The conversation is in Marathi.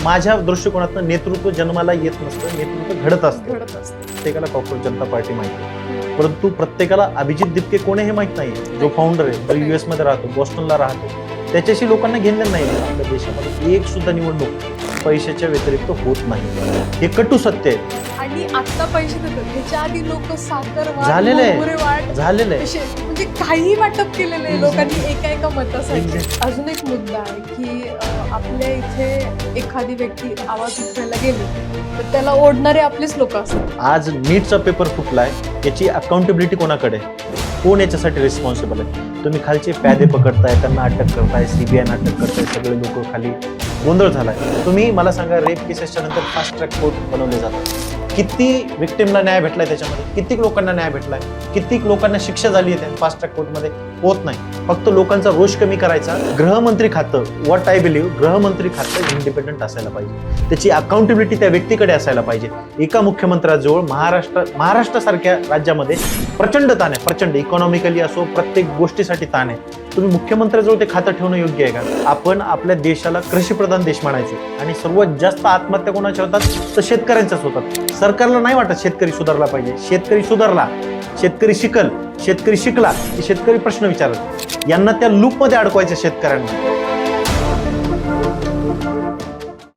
माझ्या दृष्टिकोनातून नेतृत्व जन्माला येत नसतं, नेतृत्व घडत असतं. प्रत्येकाला कॉर्पोरेट जनता पार्टी माहिती आहे, परंतु प्रत्येकाला अभिजित दिपके कोण आहे हे माहित नाही. जो फाउंडर आहे, जो US मध्ये राहतो, बॉस्टनला राहतो, त्याच्याशी लोकांना घेणं नाही. आपल्या देशामध्ये एक सुद्धा निवडणूक पैशाच्या व्यतिरिक्त होत नाही, हे कटू सत्य आहे. आणि आता पैसे देतात, ह्याच्या आधी लोक साखर झालेलं आहे. म्हणजे काही वाटप केलेलं आहे लोकांनी एका मतासाठी. अजून एक मुद्दा आहे की आपल्या इथे एखादी व्यक्ती आवाज उठवायला गेली तर त्याला ओढणारे आपलेच लोक असतात. आज नीटचा पेपर फुटलाय, याची अकाउंटेबिलिटी कोणाकडे? कोण याच्यासाठी रिस्पॉन्सिबल आहे? तुम्ही खालचे प्यादे पकडताय, त्यांना अटक करताय, CBI अटक करताय, सगळे लोक खाली गोंधळ झालाय. तुम्ही मला सांगा, रेप केसेसच्या नंतर फास्ट ट्रॅक कोर्ट बनवले जातात. किती विक्टिमला न्याय भेटलाय त्याच्यामध्ये? कित्येक लोकांना न्याय भेटलाय? कित्येक लोकांना शिक्षा झाली आहे फास्ट ट्रॅक कोर्टमध्ये? होत नाही. फक्त लोकांचा रोष कमी करायचा. गृहमंत्री खातं, व्हॉट आय बिलीव्ह, गृहमंत्री खातं इंडिपेंडंट असायला पाहिजे. त्याची अकाउंटेबिलिटी त्या व्यक्तीकडे असायला पाहिजे. एका मुख्यमंत्र्याजवळ महाराष्ट्रासारख्या राज्यामध्ये प्रचंड ताण आहे, प्रचंड. इकॉनॉमिकली असो, प्रत्येक गोष्टीसाठी ताण आहे. तुम्ही मुख्यमंत्र्याजवळ ते खातं ठेवणं योग्य आहे का? आपण आपल्या देशाला कृषीप्रधान देश म्हणायचे आणि सर्वात जास्त आत्महत्या कोणाच्या होतात? तर शेतकऱ्यांच्याच होतात. सरकारला नाही वाटत शेतकरी सुधारला पाहिजे. शेतकरी सुधारला, शेतकरी शिकल, शेतकरी शिकला की शेतकरी प्रश्न विचारत. यांना त्या लूपमध्ये अडकवायचं शेतकऱ्यांना.